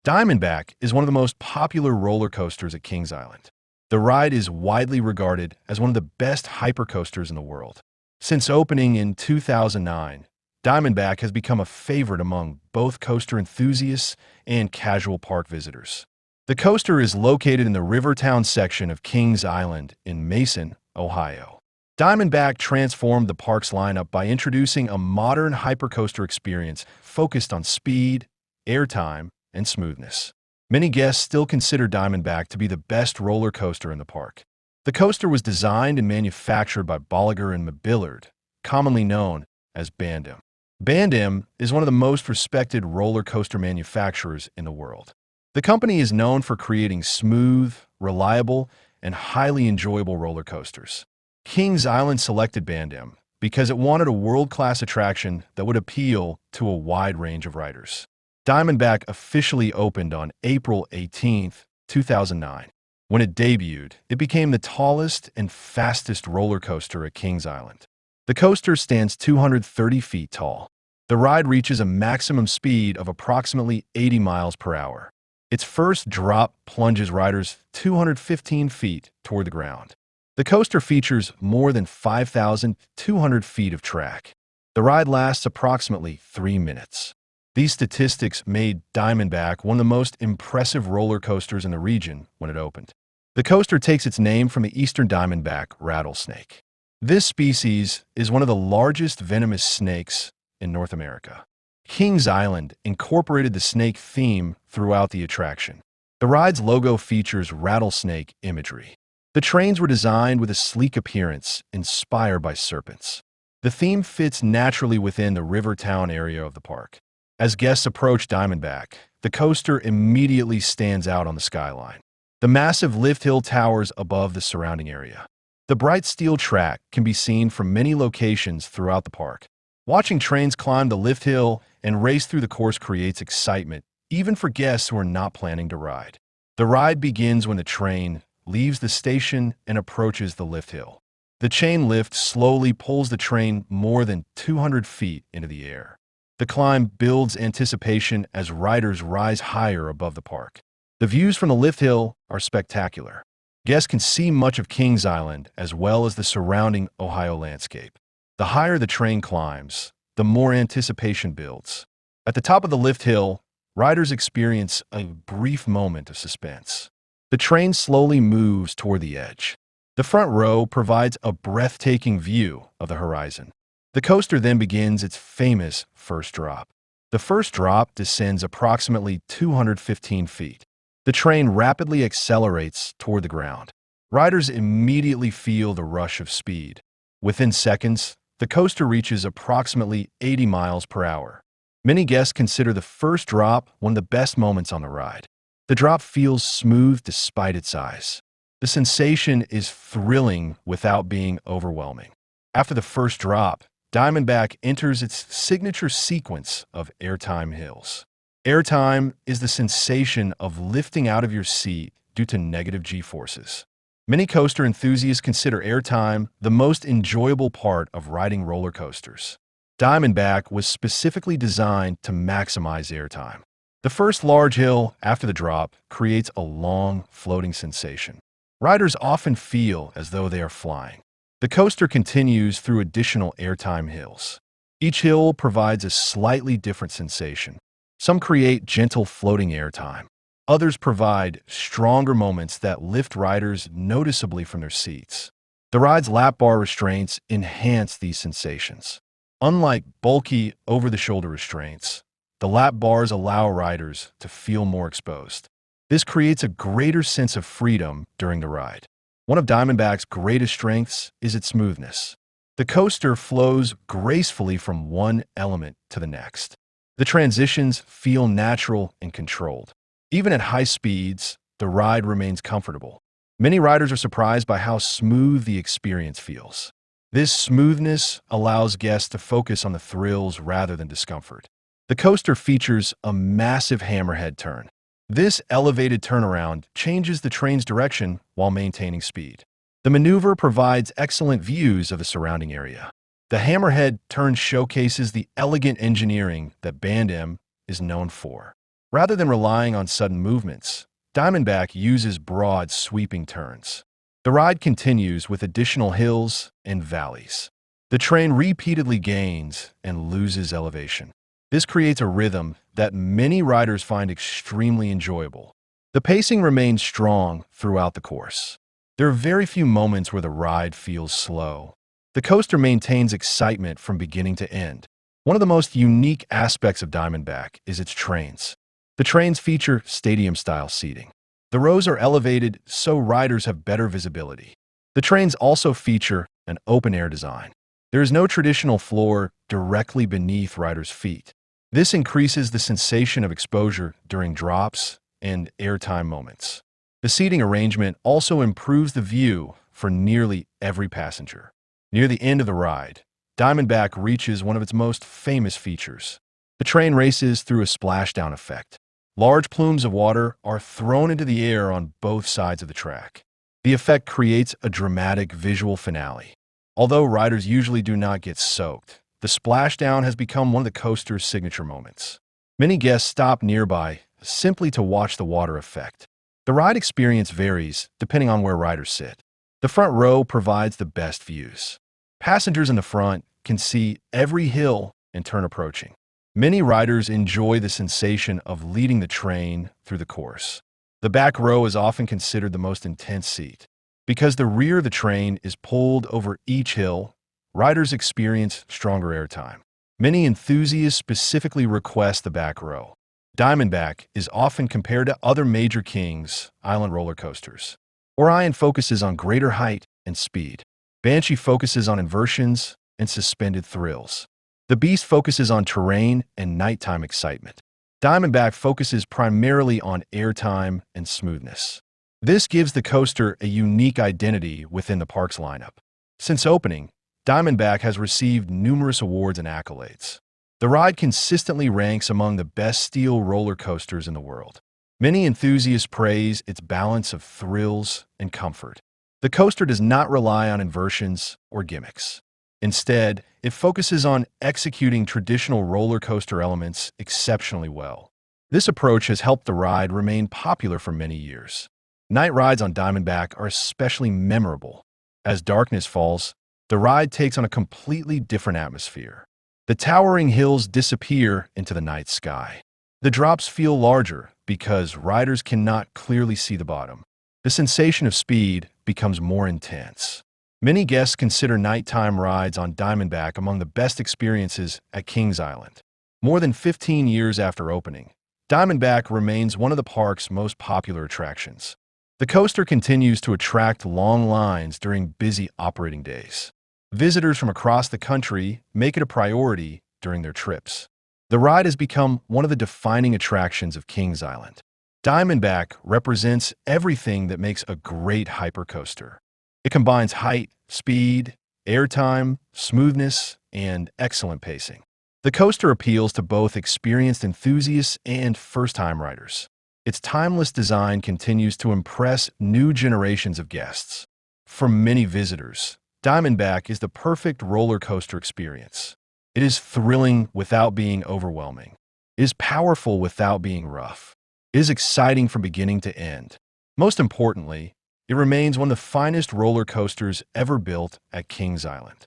Diamondback is one of the most popular roller coasters at Kings Island. The ride is widely regarded as one of the best hypercoasters in the world. Since opening in 2009, Diamondback has become a favorite among both coaster enthusiasts and casual park visitors. The coaster is located in the Rivertown section of Kings Island in Mason, Ohio. Diamondback transformed the park's lineup by introducing a modern hypercoaster experience focused on speed, airtime, and smoothness. Many guests still consider Diamondback to be the best roller coaster in the park. The coaster was designed and manufactured by Bolliger and Mabillard, commonly known as Bandem. Bandem is one of the most respected roller coaster manufacturers in the world. The company is known for creating smooth, reliable, and highly enjoyable roller coasters. Kings Island selected Bandem because it wanted a world-class attraction that would appeal to a wide range of riders. Diamondback officially opened on April 18, 2009. When it debuted, it became the tallest and fastest roller coaster at Kings Island. The coaster stands 230 feet tall. The ride reaches a maximum speed of approximately 80 miles per hour. Its first drop plunges riders 215 feet toward the ground. The coaster features more than 5,200 feet of track. The ride lasts approximately 3 minutes. These statistics made Diamondback one of the most impressive roller coasters in the region when it opened. The coaster takes its name from the eastern diamondback rattlesnake. This species is one of the largest venomous snakes in North America. Kings Island incorporated the snake theme throughout the attraction. The ride's logo features rattlesnake imagery. The trains were designed with a sleek appearance inspired by serpents. The theme fits naturally within the Rivertown area of the park. As guests approach Diamondback, the coaster immediately stands out on the skyline. The massive lift hill towers above the surrounding area. The bright steel track can be seen from many locations throughout the park. Watching trains climb the lift hill and race through the course creates excitement, even for guests who are not planning to ride. The ride begins when the train leaves the station and approaches the lift hill. The chain lift slowly pulls the train more than 200 feet into the air. The climb builds anticipation as riders rise higher above the park. The views from the lift hill are spectacular. Guests can see much of Kings Island as well as the surrounding Ohio landscape. The higher the train climbs, the more anticipation builds. At the top of the lift hill, riders experience a brief moment of suspense. The train slowly moves toward the edge. The front row provides a breathtaking view of the horizon. The coaster then begins its famous first drop. The first drop descends approximately 215 feet. The train rapidly accelerates toward the ground. Riders immediately feel the rush of speed. Within seconds, the coaster reaches approximately 80 miles per hour. Many guests consider the first drop one of the best moments on the ride. The drop feels smooth despite its size. The sensation is thrilling without being overwhelming. After the first drop, Diamondback enters its signature sequence of airtime hills. Airtime is the sensation of lifting out of your seat due to negative G-forces. Many coaster enthusiasts consider airtime the most enjoyable part of riding roller coasters. Diamondback was specifically designed to maximize airtime. The first large hill after the drop creates a long, floating sensation. Riders often feel as though they are flying. The coaster continues through additional airtime hills. Each hill provides a slightly different sensation. Some create gentle floating airtime. Others provide stronger moments that lift riders noticeably from their seats. The ride's lap bar restraints enhance these sensations. Unlike bulky, over-the-shoulder restraints, the lap bars allow riders to feel more exposed. This creates a greater sense of freedom during the ride. One of Diamondback's greatest strengths is its smoothness. The coaster flows gracefully from one element to the next. The transitions feel natural and controlled. Even at high speeds, the ride remains comfortable. Many riders are surprised by how smooth the experience feels. This smoothness allows guests to focus on the thrills rather than discomfort. The coaster features a massive hammerhead turn. This elevated turnaround changes the train's direction while maintaining speed. The maneuver provides excellent views of the surrounding area. The hammerhead turn showcases the elegant engineering that Bandem is known for. Rather than relying on sudden movements, Diamondback uses broad, sweeping turns. The ride continues with additional hills and valleys. The train repeatedly gains and loses elevation. This creates a rhythm that many riders find extremely enjoyable. The pacing remains strong throughout the course. There are very few moments where the ride feels slow. The coaster maintains excitement from beginning to end. One of the most unique aspects of Diamondback is its trains. The trains feature stadium-style seating. The rows are elevated so riders have better visibility. The trains also feature an open-air design. There is no traditional floor directly beneath riders' feet. This increases the sensation of exposure during drops and airtime moments. The seating arrangement also improves the view for nearly every passenger. Near the end of the ride, Diamondback reaches one of its most famous features. The train races through a splashdown effect. Large plumes of water are thrown into the air on both sides of the track. The effect creates a dramatic visual finale. Although riders usually do not get soaked, the splashdown has become one of the coaster's signature moments. Many guests stop nearby simply to watch the water effect. The ride experience varies depending on where riders sit. The front row provides the best views. Passengers in the front can see every hill and turn approaching. Many riders enjoy the sensation of leading the train through the course. The back row is often considered the most intense seat. Because the rear of the train is pulled over each hill, riders experience stronger airtime. Many enthusiasts specifically request the back row. Diamondback is often compared to other major Kings Island roller coasters. Orion focuses on greater height and speed. Banshee focuses on inversions and suspended thrills. The Beast focuses on terrain and nighttime excitement. Diamondback focuses primarily on airtime and smoothness. This gives the coaster a unique identity within the park's lineup. Since opening, Diamondback has received numerous awards and accolades. The ride consistently ranks among the best steel roller coasters in the world. Many enthusiasts praise its balance of thrills and comfort. The coaster does not rely on inversions or gimmicks. Instead, it focuses on executing traditional roller coaster elements exceptionally well. This approach has helped the ride remain popular for many years. Night rides on Diamondback are especially memorable. As darkness falls, the ride takes on a completely different atmosphere. The towering hills disappear into the night sky. The drops feel larger because riders cannot clearly see the bottom. The sensation of speed becomes more intense. Many guests consider nighttime rides on Diamondback among the best experiences at Kings Island. More than 15 years after opening, Diamondback remains one of the park's most popular attractions. The coaster continues to attract long lines during busy operating days. Visitors from across the country make it a priority during their trips. The ride has become one of the defining attractions of Kings Island. Diamondback represents everything that makes a great hypercoaster. It combines height, speed, airtime, smoothness, and excellent pacing. The coaster appeals to both experienced enthusiasts and first-time riders. Its timeless design continues to impress new generations of guests. For many visitors, Diamondback is the perfect roller coaster experience. It is thrilling without being overwhelming. It is powerful without being rough. It is exciting from beginning to end. Most importantly, it remains one of the finest roller coasters ever built at Kings Island.